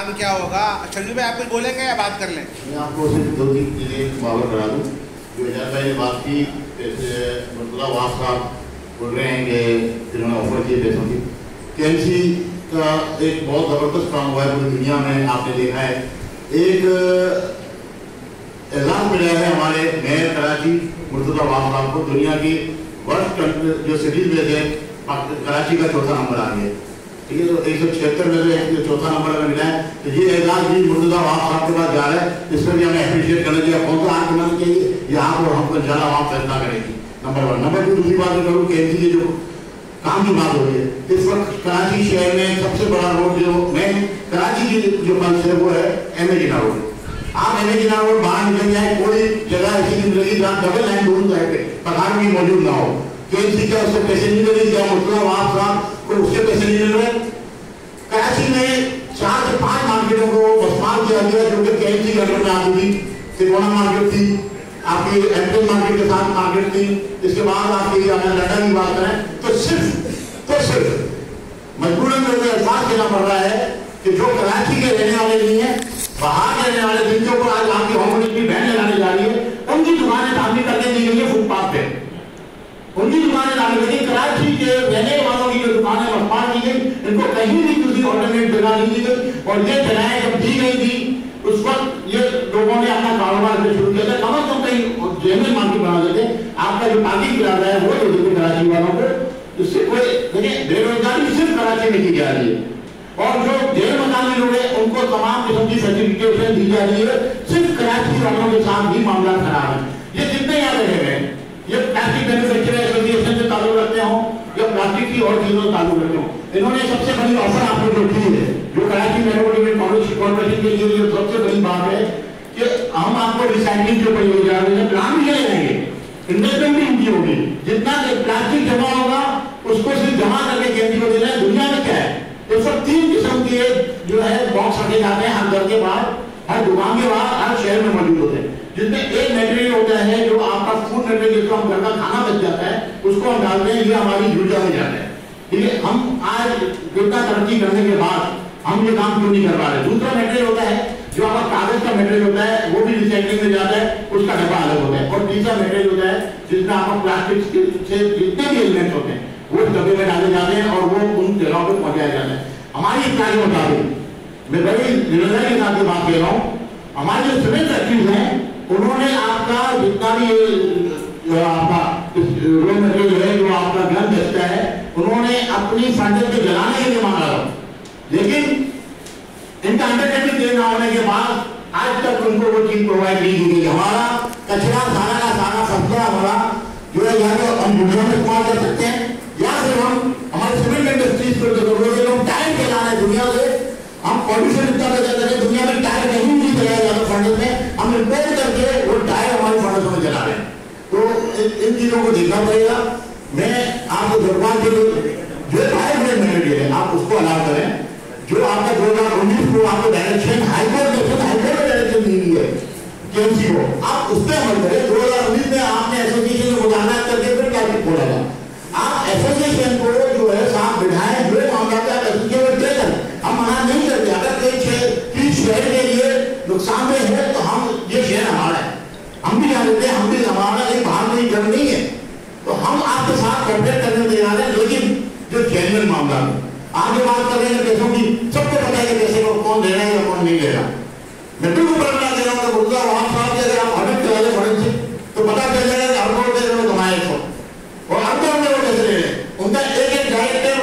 बाद क्या होगा? शर्जील भाई आप कुछ बोलेंगे या बात कर लें? मैं आपको सिर्फ 2-3 चीज़ें मुआवजा करा दूँ। जो एजाज भाई ने बात की, जैसे मुर्तज़ा वास साहब बोल रहे हैं कि जिन्होंने ऑफर किए पैसों की, KMC का एक बहुत ज़बरदस्त काम हुआ है पूरी दुनिया में। आपने देखा है एक एजाज़ मिला है हमारे मेयर कराची मुर्तज़ा वास साहब को, दुनिया की वर्स्ट जो सिटीज़ में थे कराची का चौथा नंबर आ गया। ठीक है, तो 176 में से चौथा नंबर अगर मिला है तो ये एजाज भी मुर्तज़ा वास साहब के पास जा रहा है। इस पर भी हमें अप्रिशिएट करना चाहिए। कौन सा आर्गुमेंट चाहिए यहाँ पर हमको ज़्यादा वहाँ फैसला करेगी, नंबर 1। नंबर 2, दूसरी बात करूँ KMC की जो काम की बात हो रही है, इस वक्त कराची शहर में सबसे बड़ा रोड जो मेन कराची की जो पंच है वो है MA जिन्ना रोड। आप MA जिन्ना रोड बाहर निकल जाए, कोई जगह ऐसी नहीं मिलेगी जहाँ डबल लाइन दोनों साइड पे पठार भी मौजूद ना हो। KMC का उससे पैसे नहीं मिले, क्या मुर्तज़ा वास साहब को उससे पैसे नहीं मिल रहे। कराची में 4 से 5 मार्केटों को बसमाल किया गया जो कि KMC के अंडर में आती थी। सिरकोना मार्केट थी, आपकी एमपी मार्केट के साथ मार्केट थी। इसके बाद आपकी अगर लंदन की बात करें तो सिर्फ मजबूरन में एहसास देना पड़ रहा है कि जो कराची के रहने वाले नहीं है, बाहर के रहने वाले जिनके ऊपर आज आपकी होम की बैन लगाने जा रही है, उनकी दुकानें तामीर करके दी गई है फुटपाथ पे। उनकी दुकानें तामीर करके कराची के रहने वालों की जो दुकानें बर्बाद की गई, इनको कहीं भी दूसरी ऑल्टरनेट जगह नहीं दी गई। और ये जगहें जब दी गई थी उस वक्त ये लोगों ने अपना कारोबार शुरू किया था। कम से कम कहीं जेनरल मार्केट बना देते, आपका जो पार्किंग किराया है वो दे देते कराची वालों को। इससे कोई देखिए बेरोजगारी सिर्फ कराची में की जा रही है, और जो जेल मकानी लोग हैं उनको तमाम किस्म की सर्टिफिकेशन दी जा रही है। सिर्फ कराची वालों के साथ भी मामला खराब है। ये जितने यहाँ रहे हैं, ये प्लास्टिक मैन्युफैक्चरर एसोसिएशन से ताल्लुक रखते हो या प्लास्टिक की और चीजों से ताल्लुक रखते हो, इन्होंने सबसे बड़ी ऑफर आपको जो की है, जो कराची मेट्रोपॉलिटन कॉर्पोरेशन के लिए सबसे बड़ी बात है कि हम आपको रिसाइकलिंग जो परियोजना में प्लान भी लगाएंगे, इन्वेस्टमेंट भी उनकी होगी। जितना प्लास्टिक जमा होगा उसको सिर्फ जमा करके KMC को देना है। दुनिया में क्या है, इस वक्त 3 किस्म के जो है बॉक्स रखे जाते हैं हर घर के बाहर, हर दुकान के बाहर, हर शहर में मौजूद होते हैं, जिसमें एक मटेरियल होता है जो आपका फूड मटेरियल, जिसको हम घर का खाना बच जाता है उसको हम डालते हैं, ये हमारी ऊर्जा में जाता है। ठीक है, हम आज इतना तरक्की करने के बाद हम ये काम क्यों नहीं कर पा रहे। दूसरा मटेरियल होता है जो आपका कागज का मटेरियल होता है, वो भी रिसाइकलिंग में जाता है, उसका डब्बा अलग होता है। और तीसरा मटेरियल होता है जिसमें आपका प्लास्टिक से जितने भी एलिमेंट होते हैं वो डब्बे में डाले जाते हैं और वो उन जगहों पर पहुंचाया जाता है। हमारी इकाई के मुताबिक मैं बड़ी निरंतर के साथ बात कह रहा हूँ, हमारे जो सिविल फैक्ट्रीज हैं उन्होंने आपका जितना भी जो आपका रो मटेरियल है, जो आपका गन बेचता है, उन्होंने अपनी फंडिंग को जलाने के लिए मांगा था, लेकिन इनका अंडरटेकिंग देना होने के बाद आज तक उनको वो चीज प्रोवाइड नहीं की गई। हमारा कचरा सारा का सारा फसला हमारा जो है या तो हम दुनिया में इस्तेमाल कर सकते हैं या फिर हम हमारे सिविल इंडस्ट्रीज पर जो जरूरत है, हम टायर चला रहे हैं दुनिया से, हम पॉल्यूशन इतना पैदा कर रहे हैं, दुनिया में टायर कहीं नहीं चलाया जाता फंड में, हम रिपेयर करके वो टायर हमारे फंडों में चला रहे हैं। तो इन चीजों को देखना पड़ेगा। मैं आपको भगवान के जो टायर में मटेरियल है आप उसको अलाउ करें। जो आपका 2019 को आपको डायरेक्शन हाईकोर्ट ने डायरेक्शन दी हुई है KMC को, आप उस पर अमल करें। 2019 में आपने एसोसिएशन को बुलाना करके फिर प्लास्टिक खोला था, आप एसोसिएशन को जो है साथ बिठाएं, जो मामला का एसोसिएशन तय करें। हम मना नहीं करते, अगर कोई शहर के लिए नुकसान में है तो हम ये शहर हमारा है, हम भी जान लेते हैं, हम भी हमारा एक बाहर कोई घर नहीं है, तो हम आपके साथ कॉन्टेक्ट करने तैयार हैं। लेकिन जो जेन्युइन मामला है, आगे बात कर रहे हैं पैसों की, सबको पता है कि पैसे को कौन दे रहा है या कौन नहीं दे रहा। मैं बिल्कुल बता दे रहा हूँ, मुर्तज़ा वास साहब के अगर आप ऑडिट करा लें फंड से तो पता चल जाएगा कि हर करोड़ पैसे में कमाए इसको, और अब तक वो पैसे ले रहे हैं। उनका एक डायरेक्टर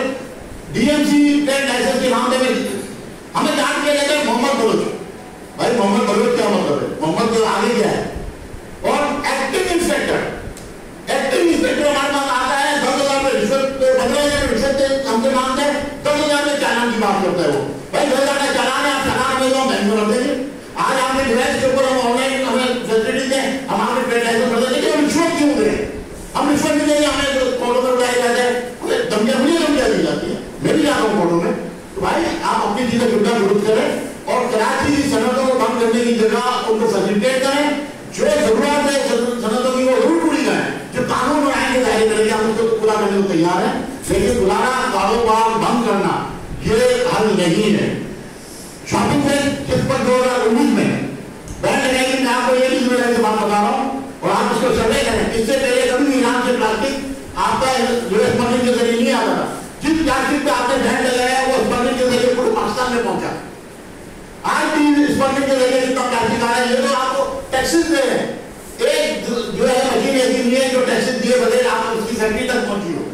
DMC ट्रेड लाइसेंस के मामले में हमें जान किया जाता है मोहम्मद बलोच। भाई मोहम्मद बलोच क्या मतलब है, मोहम्मद के आगे क्या है। और एक्टिंग इंस्पेक्टर हमारे पास आता है 10,000 में रिश्वत, 15,000 में रिश्वत हमसे मांगते हैं, 10,000 में चालान की बात करता है वो। भाई 10,000 का चालान है, आप चालान में तो बैंक में रख देंगे। आज आपके डिवाइस के ऊपर हम ऑनलाइन हमें फैसिलिटीज दें, हम आपके ट्रेड लाइसेंस कर देंगे, हम रिश्वत क्यों दें, हम रिश्वत नहीं देंगे, हमें कोर्टों में उठाया जाता है, हमें धमकियां दी जाती है। मैं भी जाता हूँ कोर्टों में, तो भाई आप अपनी चीजें दुर्गा विरोध करें और कराची की सनतों को बंद करने की जगह उनको फैसिलिटेट करें। जो जरूरत है सनतों की वो जरूर पूरी करें, जो कानून और आइन के दायरे करेंगे हम उसको पूरा करने को तैयार हैं। लेकिन पुराना कारोबार बंद करना ये हल नहीं है। शॉपिंग में किस पर 2019 में बैन लगाएगी। मैं आपको ये जिम्मेदारी से बात बता रहा हूँ और आप उसको सर्वे करें। इससे पहले कभी ईरान से प्लास्टिक आपका जो स्मगलिंग के जरिए नहीं आता था। जिस प्लास्टिक पे आपने बैन लगाया वो स्मगलिंग के जरिए पूरे पाकिस्तान में पहुंचा। आज भी स्मगलिंग के जरिए जितना प्लास्टिक आ रहा है, ये तो आपको टैक्सेस दे रहे हैं। एक जो है मशीन ऐसी नहीं है जो टैक्सेस दिए बगैर आप उसकी फैक्ट्री तक पहुंची हो।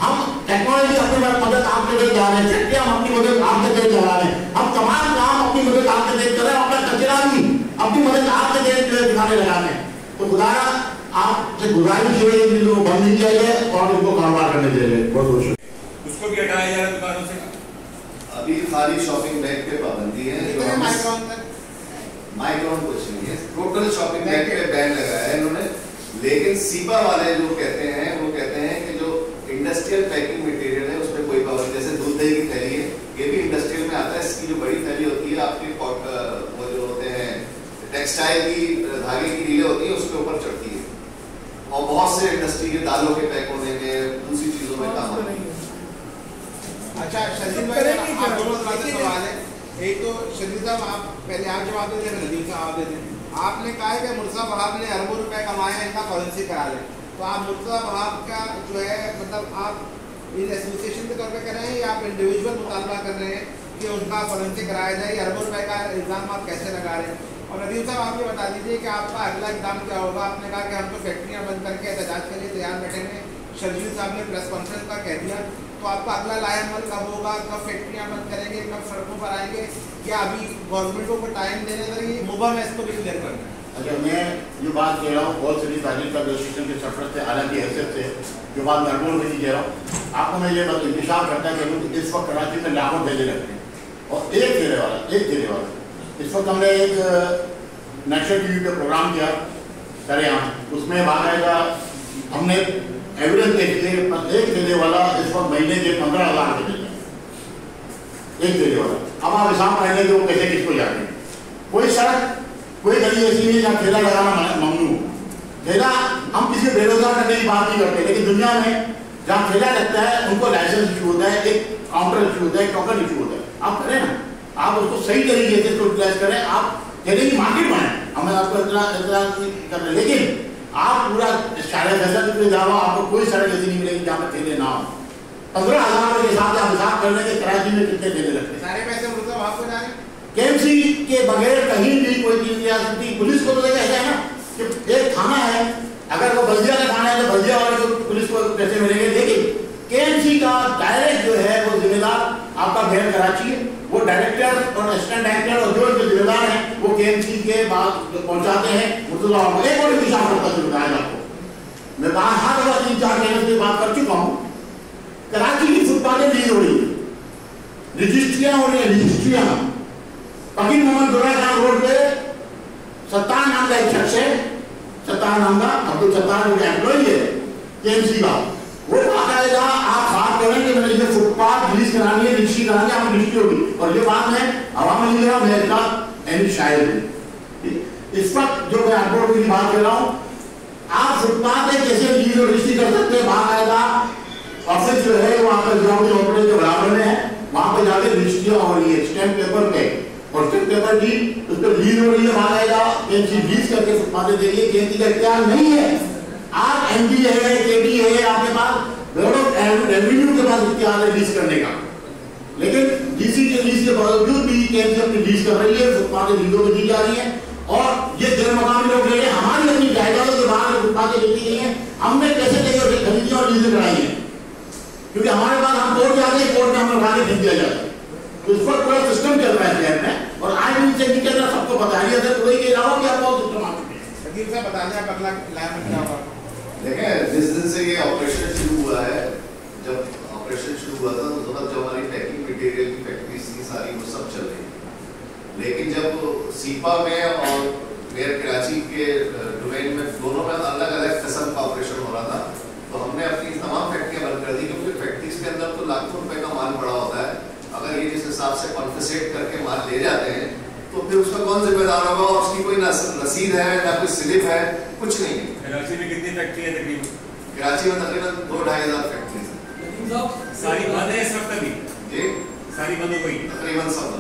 हम टेक्नोलॉजी अपनी मदद आपके लिए जा रहे हैं, फैक्ट्रियां हम अपनी मदद आपके लिए चला रहे हैं, हम तमाम काम अपनी मदद आपके लिए कर रहे हैं, अपना कचरा भी अपनी मदद आपके लिए दिखाने लगा रहे हैं। तो खुदारा आपसे गुजारिश है इन चीजों को बंद नहीं किया जाए और इनको कारोबार करने दीजिए। बहुत बहुत शुक्रिया। उसको भी हटाया जा रहा है दुकानों से। अभी खाली शॉपिंग बैग पे पाबंदी है, माइक्रॉन कुछ नहीं है, टोटल शॉपिंग बैग पे बैन लगाया है इन्होंने। लेकिन सीपा वाले जो कहते हैं वो कहते हैं कि जो इंडस्ट्रियल पैकिंग मटेरियल है उसमें कोई पाबंदी, जैसे दूध दही की थैली है ये भी इंडस्ट्रियल में आता है। इसकी जो बड़ी थैली होती है आपके वो जो होते हैं टेक्सटाइल की धागे की रीलें होती है उसके ऊपर चढ़ती है। और बहुत से इंडस्ट्री के दालों के पैक होने में, दूसरी चीजों में काम होने में। अच्छा शरीर भाई, आप दोनों सवाल है। एक तो शरीर साहब आप पहले आप जवाब देते हैं, नदीम साहब देते हैं। आपने कहा है कि मुर्तज़ा वहाब ने अरबों रुपए कमाए हैं, इनका फॉरेंसिक करा लें। तो आप मुर्तज़ा वहाब का जो है मतलब आप इन एसोसिएशन के तौर पर कर रहे हैं या आप इंडिविजुअल मुतालबा कर रहे हैं कि उनका फॉरेंसिक कराया जाए? अरबों रुपए का इल्ज़ाम आप कैसे लगा रहे हैं? और नदीम साहब आप ये बता दीजिए कि आपका अगला इक़दाम क्या होगा? आपने कहा कि हम तो फैक्ट्रियाँ बंद करके एहतजाज के लिए तैयार बैठे हैं, शर्जील साहब ने प्रेस कॉन्फ्रेंस का कह दिया। तो आपका अगला लाएअमल कब होगा? कब फैक्ट्रियाँ बंद करेंगे? कब सड़कों पर आएंगे? क्या अभी गवर्नमेंट को टाइम देने लगी? मुबा में इसको भी क्लियर करना है। अच्छा, मैं जो बात कह रहा हूँ बहुत सारी तारीख का एसोसिएशन के सरपरस्त से हालांकि हैसियत से जो बात नरमोल में नहीं कह रहा हूँ, आपको मैं ये बात इंतजार करता है कि इस वक्त कराची में लाखों ठेले लगते हैं और एक ठेले वाला इस वक्त हमने एक नेशनल टीवी पे प्रोग्राम किया सरेआम, उसमें बाकायदा हमने एविडेंस देखी है। एक ठेले वाला इस वक्त महीने के 15,000 के देते हैं, एक ठेले वाला। अब आप हिसाब पाएंगे कि वो कैसे किसको जाते हैं। कोई सड़क कोई गली ऐसी नहीं है जहाँ ठेला लगाना ममनू। ठेला हम किसी बेरोजगार करने की बात नहीं करते, लेकिन दुनिया में जहाँ ठेला लगता है उनको लाइसेंस इशू होता है, एक काउंटर इशू होता है, एक टोकन इशू होता है। आप करें ना, आप उसको सही तरीके से यूटिलाइज करें, आप ठेले की मार्केट बनाएं। हमें आपको इतना कर रहे, लेकिन आप पूरा शायद ऐसा भी जाओ आपको कोई सड़क ऐसी नहीं मिलेगी जहाँ पर ठेले ना हो। 15,000 के हिसाब से आप हिसाब कर लें कि कराची में कितने ठेले लगते हैं। सारे पैसे मुर्तज़ा वहाब को जा रहे हैं। केएमसी के बगैर कहीं भी कोई चीज नहीं आ सकती। पुलिस को तो ऐसा है ना कि एक थाना है, अगर वो बल्दिया का थाना है तो बल्दिया वाले को पुलिस को पैसे मिलेंगे, लेकिन केएमसी का डायरेक्ट जो है वो जिम्मेदार आपका गैर कराची है। वो डायरेक्टर और असिस्टेंट डायरेक्टर और जो जिम्मेदार हैं वो केएमसी के बाद पहुंचाते हैं मुर्तज़ा वहाब को। एक और हिसाब करता सुविधाएं आपको मैं हर बार 3-4 महीने से बात कर चुका हूँ। कराची की फुटपाथें लीज हो रही है, रजिस्ट्रियां हो रही है, रजिस्ट्रियां फकीर मोहम्मद दुर्रा खान रोड पे सत्तार नाम का एक शख्स है, सत्तार नाम का अब्दुल सत्तार जो एम्प्लॉई है केएमसी का, वो बाकायदा आप बात करें कि मैंने फुटपाथ रिलीज करानी है, रजिस्ट्री करानी है, आप रजिस्ट्री होगी। और ये बात है हवा में लिख रहा मैं इसका एनी शायद है। इस वक्त जो मैं आपको की बात कर रहा हूँ, आप फुटपाथ में कैसे रिलीज और रजिस्ट्री कर सकते हैं? बाकायदा ऑफिस जो है वो आपका ग्राउंड ऑपरेटर के बराबर में है, वहां पे जाके रजिस्ट्रियां हो रही है स्टैम्प पेपर पे, और स्टैम्प पेपर की उस पर लीज हो रही है। बाकायदा केएमसी लीज करके फुटपाथें दे रही है। केएमसी का इख्तियार नहीं है, आप एमडी है, केडी है, आपके पास रेवेन्यू के पास इख्तियार है लीज करने का, लेकिन डीसी के लीज के बावजूद भी केएमसी अपनी लीज कर रही है, फुटपाथें लीजों में दी जा रही है। और ये गैर मकामी लोग ले रहे हैं, हमारी अपनी जायदादों के बाहर फुटपाथें देती गई हैं, हमने कैसे लेकर खरीदी और लीजें कराई है, क्योंकि हमारे पास हम कोर्ट जाते हैं, कोर्ट में हमें उठा के भेज दिया जाता है। तो इस पर पूरा सिस्टम चल रहा है शहर में, और आज भी से नहीं चल रहा, सबको बता रही है दुबई के अलावा भी आपको सिस्टम आ चुके हैं। नदीम साहब बता दें आप अगला लाएअमल क्या होगा? देखिए, जिस दिन से ये ऑपरेशन शुरू हुआ है, जब ऑपरेशन शुरू हुआ था तो जो हमारी पैकिंग मटेरियल की फैक्ट्रीज थी सारी वो सब चल रही, लेकिन जब सीपा में और मेयर कराची के डोमेन में दोनों में अलग अलग किस्म का ऑपरेशन हो रहा था, तो हमने अपनी तमाम फैक्ट्रियां बंद कर दी, क्योंकि फैक्ट्रीज के अंदर तो लाखों रुपए का माल पड़ा होता है। अगर ये जिस हिसाब से कॉन्फिस्केट करके माल ले जाते हैं तो फिर उसका कौन जिम्मेदार होगा? और उसकी कोई ना रसीद है ना कोई स्लिप है, कुछ नहीं है। कराची में कितनी फैक्ट्री है तकरीबन? कराची में तकरीबन 2-2.5 हज़ार फैक्ट्रीज हैं। सारी बंद है इस वक्त अभी? जी, सारी बंद हो गई तकरीबन सब।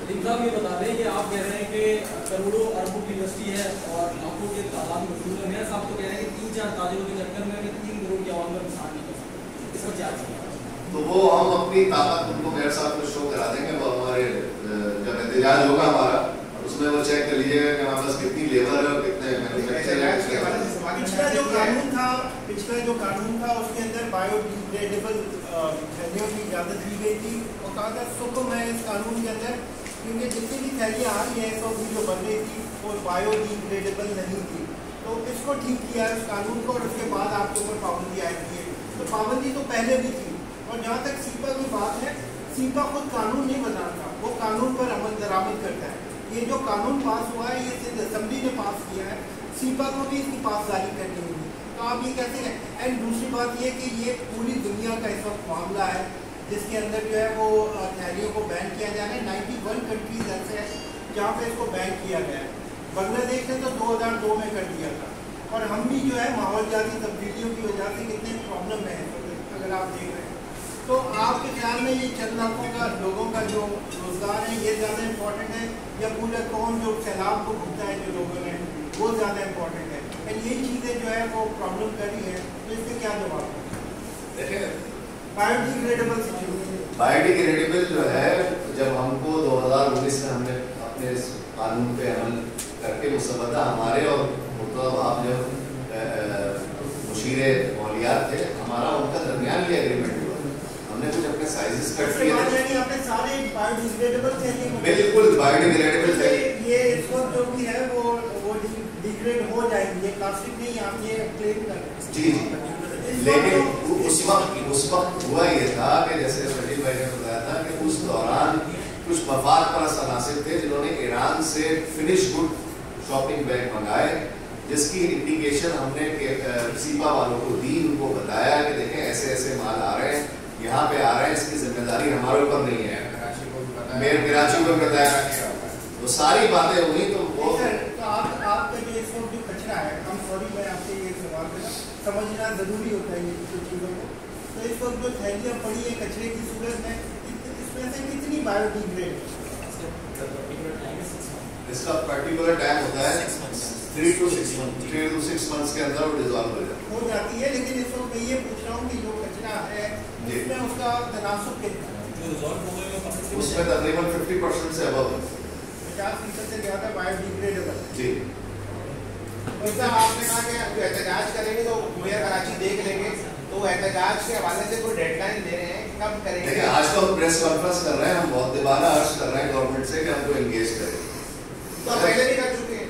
सलीम साहब ये बता दें कि आप कह रहे हैं कि करोड़ों अरबों की इंडस्ट्री है और लाखों के तादाद में मजदूर है। मेयर साहब तो कह रहे हैं कि 3-4 ताजिरों के चक्कर में 3 करोड़ की आवाम का नुकसान नहीं कर सकते, इसका क्या है? तो वो हम अपनी ताकत उनको मेयर साहब को शो करा देंगे। वो हमारे जब एहतजाज होगा हमारा, उसमें वो चेक कर लीजिएगा कि हमारे पास कितनी लेबर है और कितने मैन्युफैक्चरर। पिछला जो कानून था उसके अंदर बायोडिग्रेडेबल थैलियों की इजाज़त दी गई थी और कहा था सुकुम है इस कानून के अंदर, क्योंकि जितनी भी थैलियाँ आ रही हैं सब जो बन रही थी वो बायोडिग्रेडेबल नहीं थी। तो इसको ठीक किया इस कानून को और उसके बाद आपके ऊपर पाबंदी आएगी। तो पाबंदी तो पहले भी थी। और जहाँ तक सीपा की बात है, सीपा खुद कानून नहीं बनाता, वो कानून पर अमल दरामद करता है। ये जो कानून पास हुआ है ये सिर्फ असेंबली ने पास किया है, सीपा को भी इसकी पासदारी करनी होगी। तो आप ये कहते हैं। एंड दूसरी बात ये कि ये पूरी दुनिया का इस वक्त मामला है जिसके अंदर जो है वो थैलियों को बैन किया जा रहा है। 91 कंट्रीज ऐसे हैं जहाँ पे इसको बैन किया गया है। बांग्लादेश ने तो 2002 में कर दिया था। और हम भी जो है माहौलियाती तब्दीलियों की वजह से कितने प्रॉब्लम में है अगर आप देख रहे हैं। तो आपके ख्याल में ये चंद लाखों का लोगों का जो रोजगार है ये ज़्यादा इम्पोर्टेंट है या पूरा कौम जो सैलाब को भुगता है जो लोगों ने वो ज़्यादा इम्पोर्टेंट है? एंड यही चीज़ें जो है वो प्रॉब्लम कर रही है। तो इसके क्या जवाब है? देखिए बायोडिग्रेडेबल बायोडिग्रेडेबल जो है, जब हमको 2019 में हमने अपने इस कानून पे अमल करके मुसबदा हमारे और मतलब आप जो मुशीर मौलियात थे हमारा उनका दरमियान ये एग्रीमेंट हुआ। हमने कुछ अपने साइजेस कट किए थे। आपने सारे बायोडिग्रेडेबल थे? बिल्कुल बायोडिग्रेडेबल थे। ये इस वक्त जो भी है वो डिग्रेड हो जाएगी, ये प्लास्टिक नहीं आप ये क्लेम कर रहे हैं। जी लेकिन उस वक्त हुआ ये था कि जैसे सलीम भाई ने बताया था कि उस दौरान कुछ मफाद परस्त अनासिर थे जिन्होंने ईरान से फिनिश गुड शॉपिंग बैग मंगाए, जिसकी इंडिकेशन हमने सीपा वालों को दी, उनको बताया कि देखें ऐसे ऐसे माल आ रहे हैं, यहाँ पे आ रहे हैं, इसकी जिम्मेदारी हमारे ऊपर नहीं है। मेयर कराची को बताया, वो सारी बातें हुई। तो वो आपका जो इस वक्त जो कचरा है, हम सॉरी मैं आपसे ये सवाल करना समझना जरूरी होता है ये चीज़ों को। तो इस वक्त जो थैलियाँ पड़ी है कचरे की सूरत में, इसमें से कितनी बायोडिग्रेड? इसका पर्टिकुलर टाइम होता है 3 to 6 months के अंदर वो डिसॉल्व हो जाती है। लेकिन इस वक्त मैं ये पूछ रहा हूँ कि जो कचरा है इसमें उसका तनासुब कितना है? उसमें तकरीबन 50% से अबव है, 50% से ज़्यादा बायोडिग्रेडेबल। जी वैसा आपने कहा कि एहतजाज करेंगे तो मेयर कराची देख लेंगे, तो एहतजाज के हवाले से कोई डेडलाइन दे रहे हैं कब करेंगे? देखिए आज तो हम प्रेस कॉन्फ्रेंस कर रहे हैं, हम बहुत दोबारा अर्ज कर रहे हैं गवर्नमेंट से कि हमको एंगेज करें। तो पहले भी कर चुके हैं,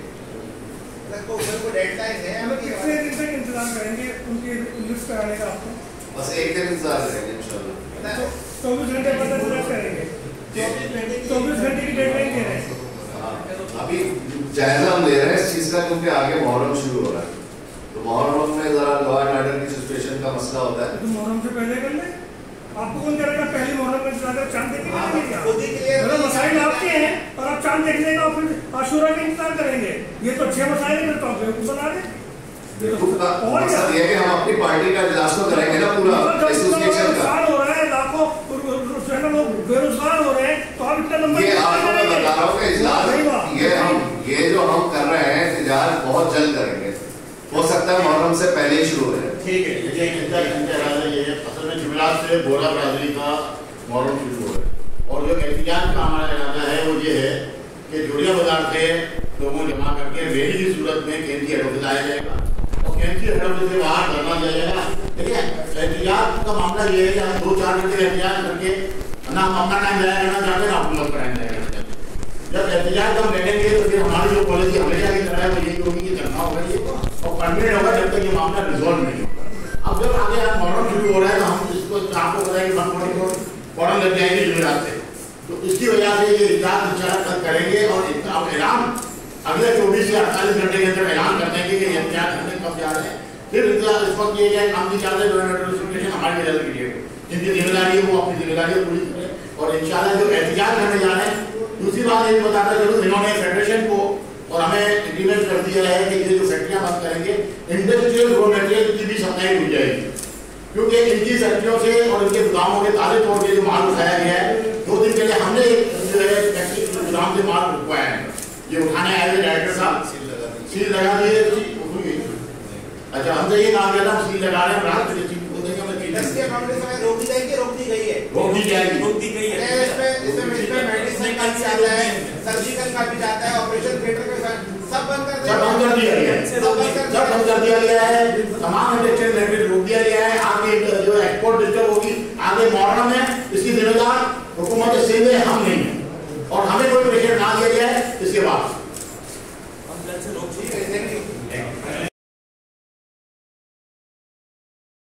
तो कोई डेडलाइन है? हम कितने दिन तक इंतजार करेंगे उनकी लिस्ट कराने का? आपको बस एक दिन इंतजार करेंगे इंशाल्लाह। 24 घंटे बाद इंतजार करेंगे? 24 घंटे की डेडलाइन दे रहे हैं। अभी जायजा हम ले रहे हैं इस चीज का, क्योंकि आगे मुहर्रम शुरू हो रहा है, तो मुहर्रम में जरा लॉ एंड ऑर्डर की सिचुएशन का मसला होता है। तो मुहर्रम से पहले कर ले। आपको कौन करेगा पहले मुहर्रम में जाकर चांद देखने के लिए? खुद ही क्लियर मसाइल आपके हैं और आप चांद देखने का फिर आशुरा का इंतजार करेंगे। ये तो 6 मसाइल में तो आप बेवकूफ बना रहे। मकसद ये है कि हम अपनी पार्टी का इजलास तो करेंगे ना पूरा एसोसिएशन का। हो रहा है, लाखों लोग बेरोजगार हो रहे हैं, तो आप इतना लंबा ये आपको मैं बता रहा हूँ कि इजलास ये जो हम कर रहे हैं इजलास बहुत जल्द करेंगे, हो सकता है मुहर्रम से पहले ही शुरू हो जाए। ठीक है, ये असल में जुमेरात से बोरा बरादरी का मुहर्रम शुरू हो रहा है और जो एहतिजाज का हमारा इरादा है वो ये है कि जोड़िया बाजार से लोगों जमा करके रैली की सूरत में केंद्रीय हेड ऑफिस आया जाएगा और केंद्रीय हेड ऑफिस से बाहर धरना दिया जाएगा। देखिए एहतिजाज का मामला ये है कि हम 2-4 घंटे एहतिजाज करके ना हम अपना टाइम जाया करना चाहते हैं ना हुकूमत का टाइम जाया करना चाहते हैं। जब एहतिजाज हम लेंगे तो फिर हमारी जो पॉलिसी हमेशा की तरह है वो यही होगी कि धरना होगा ये और परमानेंट होगा जब तक ये मामला रिजॉल्व नहीं होगा। अब जब आगे मुहर्रम शुरू हो रहा है तो हम इसको आपको बताएंगे 140 करोड़ फौरन लग जाएंगे जुमेरात से, तो इसकी वजह से ये इजलास इंशाअल्लाह करेंगे और इसका ऐलान अगले 24 से 48 घंटे के अंदर ऐलान कर देंगे कि एहतिजाज करने कब जा रहे हैं। फिर इस वक्त ये काम नहीं चाहते नोटिफिकेशन हमारे रिजल्ट के लिए जिनकी जिम्मेदारी है वो अपनी जिम्मेदारी पूरी करें और इंशाअल्लाह जो एहतिजाज करने जा रहे हैं। दूसरी बात ये बताता चलूँ, इन्होंने फेडरेशन को और हमें एग्रीमेंट कर दिया है कि ये जो फैक्ट्रियाँ बंद करेंगे इंडस्ट्रियल रॉ मटेरियल की भी सप्लाई हो जाएगी, क्योंकि इनकी फैक्ट्रियों से और इनके गोदामों के ताले तोड़ के जो माल उठाया गया है। 2 दिन पहले हमने जो है फैक्ट्री से माल रुकवाया है। ये उठाने आए थे डायरेक्टर साहब, सील लगा दिए। अच्छा हमसे ये कहा गया था सील लगा रहे हैं, रात को चीज को देंगे मैं इंडस्ट्री अकाउंट समय रोक दी जाएगी, रोक दी गई है, रोक दी जाएगी, रोक दी गई है। इसमें मेडिसिन का भी आता है, सर्जिकल का भी जाता है, ऑपरेशन थिएटर का सब बंद कर दिया गया है, सब बंद कर दिया गया है, तमाम इंडस्ट्रियल एक्टिविटी रोक दिया गया है। आपके